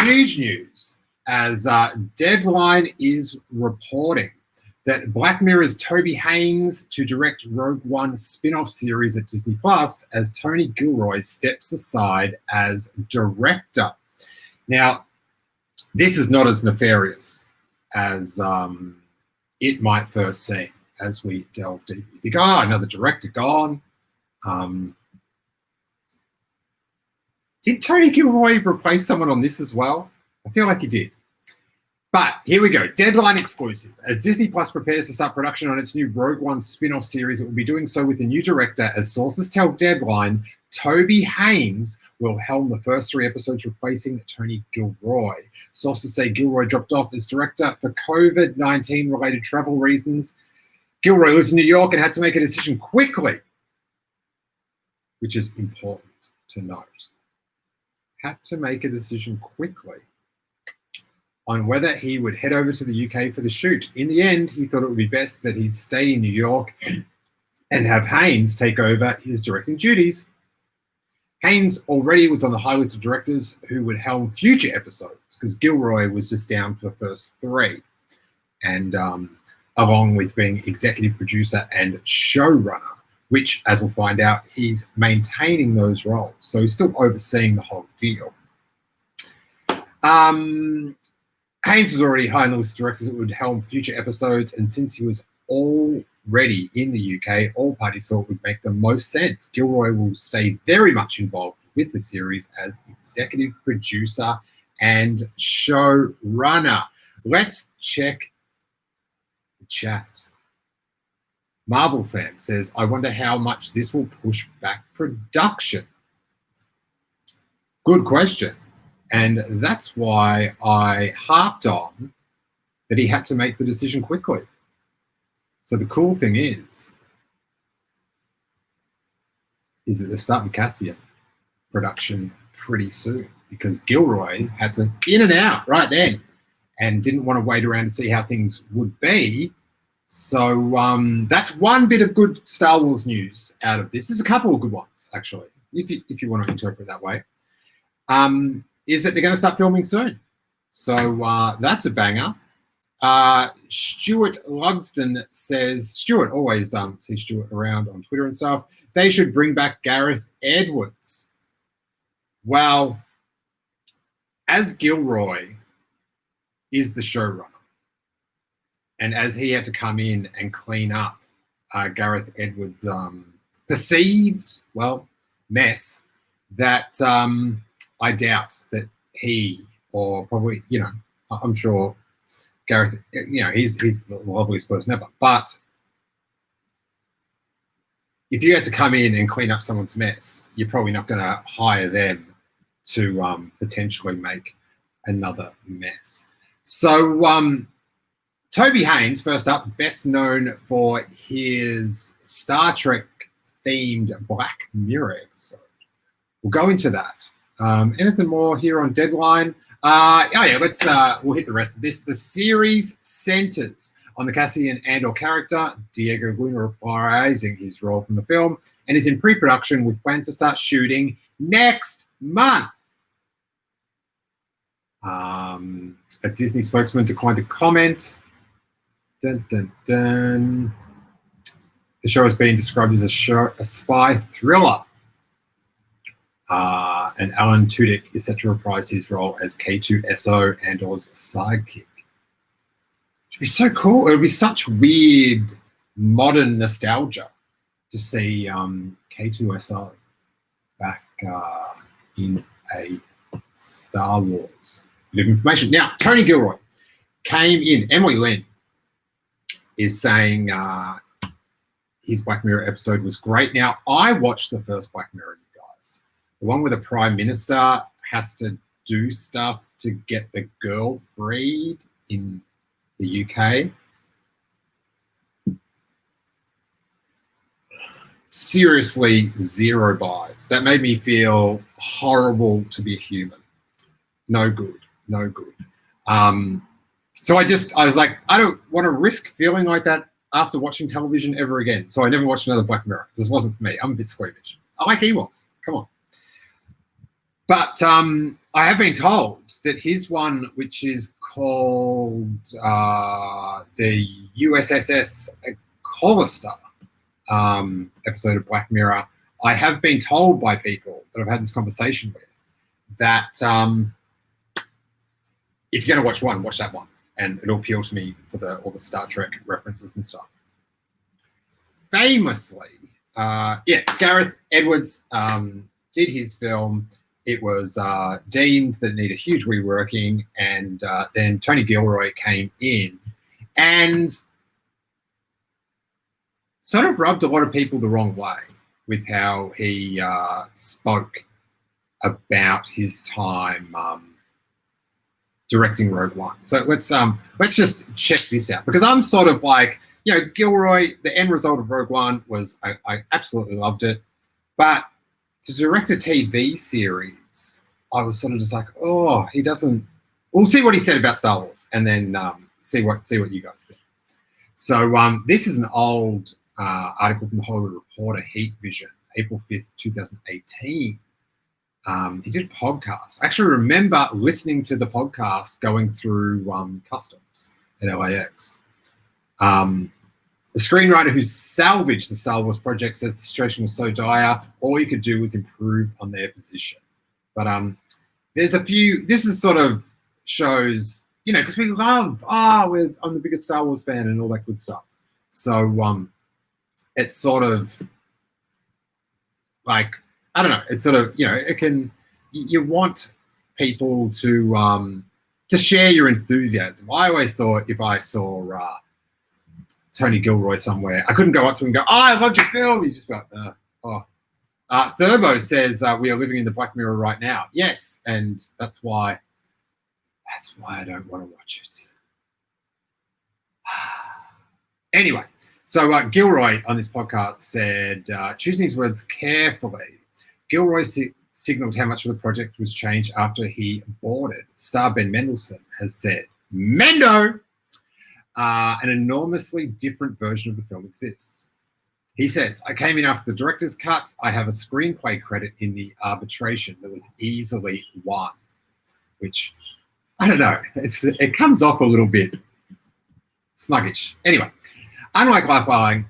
huge news as Deadline is reporting that Black Mirror's Toby Haynes to direct Rogue One spin-off series at Disney Plus as Tony Gilroy steps aside as director. Now, this is not as nefarious as it might first seem as we delve deep. You think, oh, another director gone. Did Tony Gilroy replace someone on this as well? I feel like he did. But here we go. Deadline exclusive. As Disney Plus prepares to start production on its new Rogue One spin-off series, it will be doing so with a new director. As sources tell Deadline, Toby Haynes will helm the first 3 episodes, replacing Tony Gilroy. Sources say Gilroy dropped off as director for COVID-19 related travel reasons. Gilroy lives in New York and had to make a decision quickly, which is important to note. Had to make a decision quickly on whether he would head over to the UK for the shoot. In the end, he thought it would be best that he'd stay in New York and have Haynes take over his directing duties. Haynes already was on the high list of directors who would helm future episodes because Gilroy was just down for the first 3. And along with being executive producer and showrunner, which, as we'll find out, he's maintaining those roles. So he's still overseeing the whole deal. Haynes was already high on the list of directors that would helm future episodes, and since he was already in the UK, all parties thought it would make the most sense. Gilroy will stay very much involved with the series as executive producer and showrunner. Let's check the chat. Marvel fan says, I wonder how much this will push back production. Good question. And that's why I harped on that he had to make the decision quickly. So the cool thing is that they're starting Cassian production pretty soon because Gilroy had to in and out right then and didn't want to wait around to see how things would be. So that's one bit of good Star Wars news out of this. There's a couple of good ones, actually, if you want to interpret it that way. Is that they're going to start filming soon. So that's a banger. Stuart Lugston says, Stuart always sees Stuart around on Twitter and stuff, they should bring back Gareth Edwards. Well, as Gilroy is the showrunner, and as he had to come in and clean up Gareth Edwards' perceived, mess, that I doubt that he, or probably, I'm sure Gareth, he's the loveliest person ever. But if you had to come in and clean up someone's mess, you're probably not going to hire them to potentially make another mess. So Toby Haynes, first up, best known for his Star Trek-themed Black Mirror episode. We'll go into that. Anything more here on Deadline? We'll hit the rest of this. The series centers on the Cassian Andor character, Diego Luna reprising his role from the film, and is in pre-production with plans to start shooting next month. A Disney spokesman declined to comment. Dun, dun, dun. The show is being described as a spy thriller. And Alan Tudyk is set to reprise his role as K2SO Andor's sidekick. It would be so cool. It would be such weird modern nostalgia to see K2SO back in a Star Wars bit of information. Now, Tony Gilroy came in. Emily Lynn is saying his Black Mirror episode was great. Now, I watched the first Black Mirror, you guys. The one where the Prime Minister has to do stuff to get the girl freed in the UK. Seriously, 0 vibes. That made me feel horrible to be a human. No good, no good. So I was like, I don't want to risk feeling like that after watching television ever again. So I never watched another Black Mirror. This wasn't for me. I'm a bit squeamish. I like Ewoks. Come on. But I have been told that his one, which is called the USS Collister episode of Black Mirror, I have been told by people that I've had this conversation with that if you're going to watch one, watch that one. And it'll appeal to me for all the Star Trek references and stuff. Famously, Gareth Edwards did his film. It was deemed that it needed huge reworking, and then Tony Gilroy came in and sort of rubbed a lot of people the wrong way with how he spoke about his time directing Rogue One. So let's just check this out, because I'm sort of like, Gilroy, the end result of Rogue One was I absolutely loved it, but to direct a TV series, I was sort of just like, oh, he doesn't. We'll see what he said about Star Wars, and then see what you guys think. So this is an old article from the Hollywood Reporter, Heat Vision, April 5th, 2018. He did a podcast. I actually remember listening to the podcast going through customs at LAX. The screenwriter who salvaged the Star Wars project says the situation was so dire, all you could do was improve on their position. But there's a few, this is sort of shows, because we love, I'm the biggest Star Wars fan and all that good stuff. So it's sort of like, I don't know, it's sort of, it can, you want people to share your enthusiasm. I always thought if I saw Tony Gilroy somewhere, I couldn't go up to him and go, I loved your film. He's just got, Thurbo says we are living in the Black Mirror right now. Yes, and that's why I don't want to watch it. Anyway, so Gilroy on this podcast said, choosing his words carefully, Gilroy signaled how much of the project was changed after he boarded. Star Ben Mendelsohn has said, Mendo! An enormously different version of the film exists. He says, I came in after the director's cut. I have a screenplay credit in the arbitration that was easily won, which, I don't know, it comes off a little bit smuggish. Anyway, unlike lifelong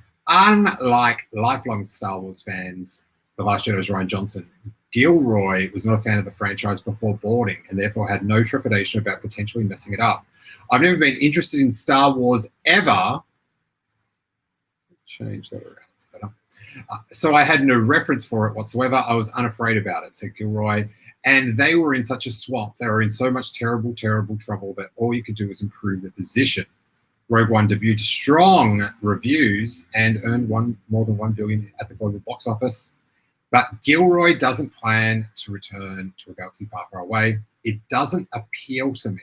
Star Wars fans, The Last Jedi's Rian Johnson, Gilroy was not a fan of the franchise before boarding and therefore had no trepidation about potentially messing it up. I've never been interested in Star Wars ever. Change that around. It's better. So I had no reference for it whatsoever. I was unafraid about it, said Gilroy. And they were in such a swamp. They were in so much terrible, terrible trouble that all you could do was improve the position. Rogue One debuted to strong reviews and earned more than $1 billion at the global box office. But Gilroy doesn't plan to return to a galaxy far, far away. It doesn't appeal to me,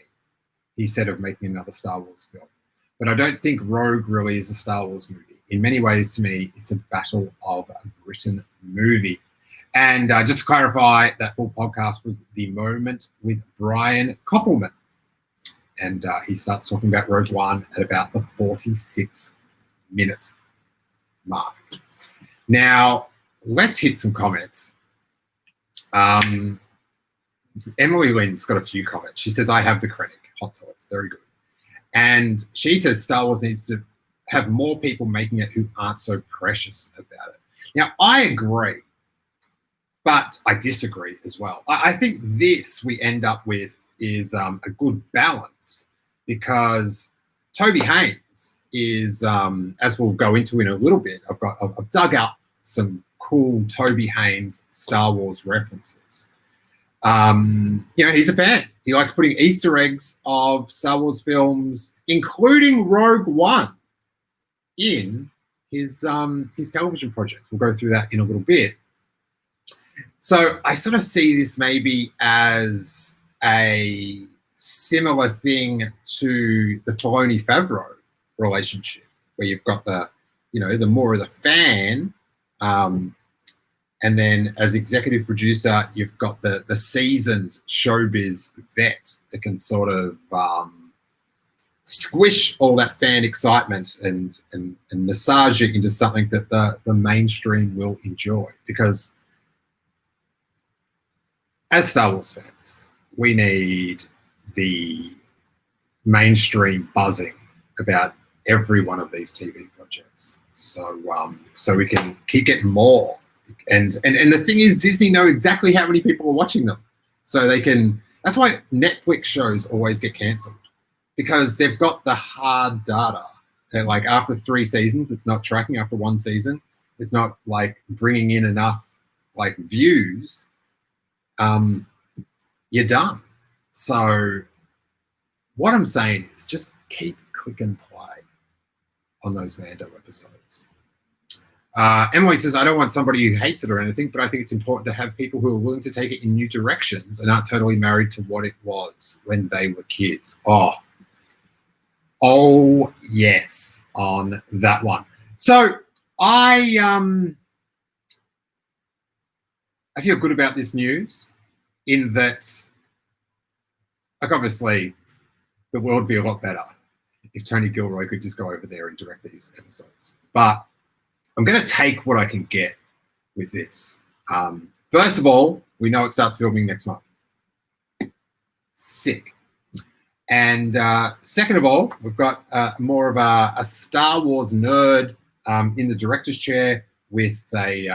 he said, of making another Star Wars film. But I don't think Rogue really is a Star Wars movie. In many ways, to me, it's a Battle of Britain movie. And just to clarify, that full podcast was The Moment with Brian Koppelman. And he starts talking about Rogue One at about the 46-minute mark. Now, let's hit some comments. Emily Lynn's got a few comments. She says, I have the credit. Hot toys, very good. And she says Star Wars needs to have more people making it who aren't so precious about it. Now, I agree, but I disagree as well. I think this we end up with is a good balance, because Toby Haynes is, as we'll go into in a little bit, I've dug out some cool Toby Haynes Star Wars references. He's a fan. He likes putting Easter eggs of Star Wars films, including Rogue One, in his television project. We'll go through that in a little bit. So I sort of see this maybe as a similar thing to the Filoni-Favreau relationship, where you've got the more of the fan, and then as executive producer, you've got the seasoned showbiz vet that can sort of squish all that fan excitement and massage it into something that the mainstream will enjoy. Because as Star Wars fans, we need the mainstream buzzing about every one of these TV projects. So we can keep getting more. And the thing is, Disney know exactly how many people are watching them. So they can, that's why Netflix shows always get cancelled, because they've got the hard data. That like after 3 seasons, it's not tracking. After 1 season, it's not like bringing in enough like views. You're done. So what I'm saying is just keep click and play on those Mando episodes. Emily says, I don't want somebody who hates it or anything, but I think it's important to have people who are willing to take it in new directions and aren't totally married to what it was when they were kids. Oh yes, on that one. So I feel good about this news in that, like, obviously the world would be a lot better if Tony Gilroy could just go over there and direct these episodes. But I'm going to take what I can get with this. First of all, we know it starts filming next month. Sick. And second of all, we've got more of a Star Wars nerd in the director's chair with a,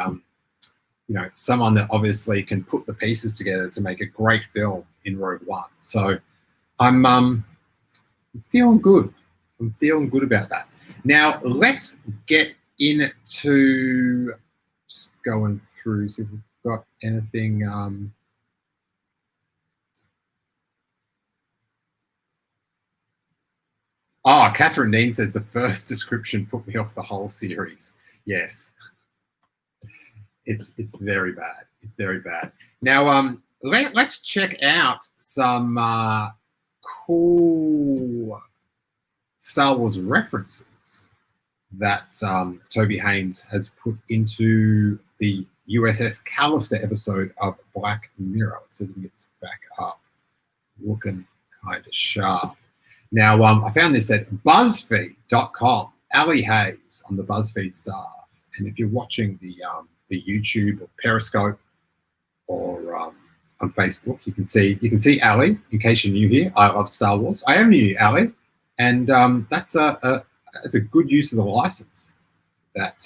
someone that obviously can put the pieces together to make a great film in Rogue One. So I'm feeling good. I'm feeling good about that. Now, let's get into just going through, see if we've got anything. Catherine Dean says the first description put me off the whole series. Yes. It's very bad. It's very bad. Now, let's check out some cool Star Wars references that Toby Haynes has put into the USS Callister episode of Black Mirror. Let's see if we can get this back up. Looking kind of sharp. Now, I found this at BuzzFeed.com. Ali Hayes on the BuzzFeed staff. And if you're watching the YouTube or Periscope or on Facebook, you can see Ali. In case you're new here, I love Star Wars. I am new, Ali, and that's a good use of the license that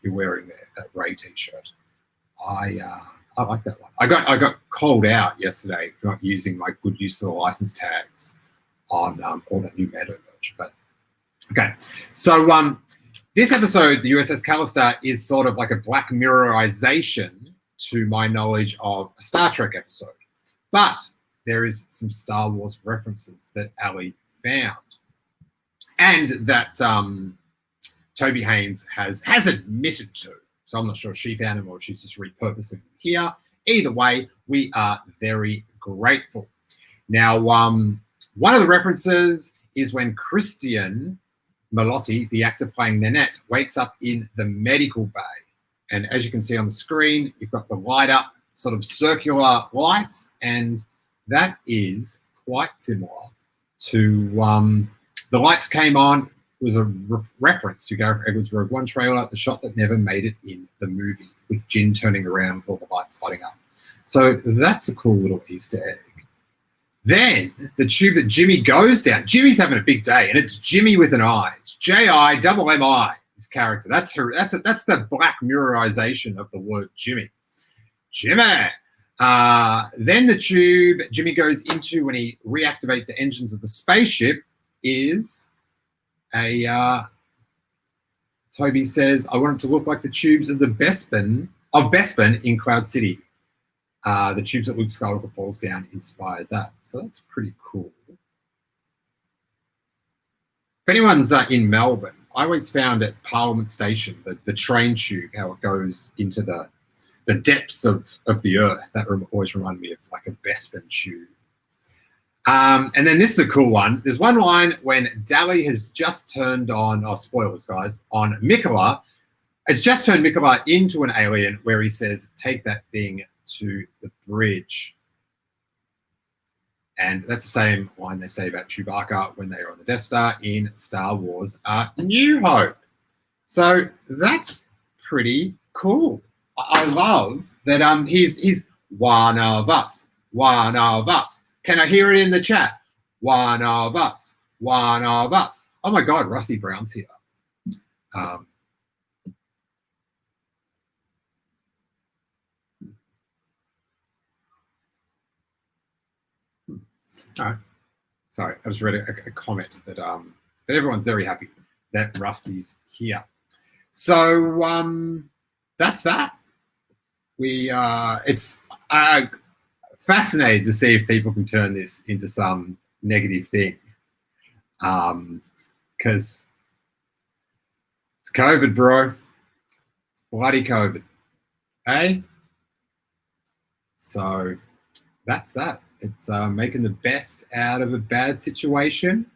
you're wearing there. That Ray T-shirt. I like that one. I got called out yesterday for not using my good use of the license tags on all that new Mando merch. But okay, so this episode, the USS Callister, is sort of like a Black Mirrorization, to my knowledge, of a Star Trek episode. But there is some Star Wars references that Ali found, and that Toby Haynes has admitted to. So I'm not sure if she found them or if she's just repurposing them here. Either way, we are very grateful. Now, one of the references is when Christian Malotti, the actor playing Nanette, wakes up in the medical bay. And as you can see on the screen, you've got the light up sort of circular lights, and that is quite similar to the lights came on was a reference to Gareth Edwards' Rogue One trailer, the shot that never made it in the movie, with Jin turning around with all the lights lighting up. So that's a cool little Easter egg. Then the tube that Jimmy goes down. Jimmy's having a big day, and it's Jimmy with an I. It's J-I-double-M-I, his character. That's the Black Mirrorization of the word Jimmy. Jimmy. Then the tube Jimmy goes into when he reactivates the engines of the spaceship is Toby says, I want it to look like the tubes of the Bespin in Cloud City. The tubes that Luke Skywalker falls down inspired that. So that's pretty cool. If anyone's in Melbourne, I always found at Parliament Station, the train tube, how it goes into the depths of the earth. That always reminded me of like a Bespin tube. And then this is a cool one. There's one line when Dally has just turned on, spoilers guys, on Mikola, has just turned Mikola into an alien, where he says, take that thing to the bridge. And that's the same line they say about Chewbacca when they are on the Death Star in Star Wars New Hope. So that's pretty cool. I love that he's one of us, one of us. Can I hear it in the chat? One of us. One of us. Oh my God, Rusty Brown's here. Oh, sorry, I just read a comment that everyone's very happy that Rusty's here. So that's that. It's fascinated to see if people can turn this into some negative thing, because it's COVID, bro. It's bloody COVID, hey? So that's that. It's making the best out of a bad situation,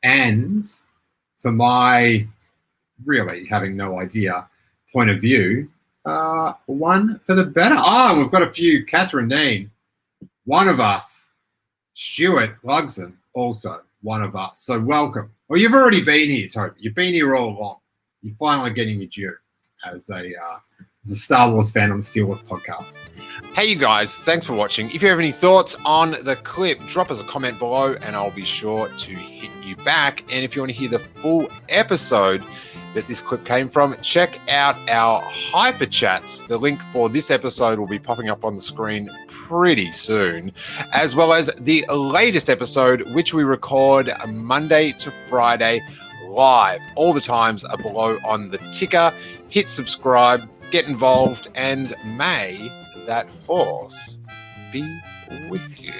and for my really having no idea point of view, one for the better. Oh, we've got a few. Catherine Dean, one of us. Stuart Lugson, also one of us. So welcome. Well, you've already been here, Toby. You've been here all along. You're finally getting your due as a Star Wars fan on the Steele podcast. Hey, you guys, thanks for watching. If you have any thoughts on the clip, drop us a comment below and I'll be sure to hit you back. And if you want to hear the full episode that this clip came from, check out our Hyper Chats. The link for this episode will be popping up on the screen pretty soon, as well as the latest episode, which we record Monday to Friday live. All the times are below on the ticker. Hit subscribe, get involved, and may that force be with you.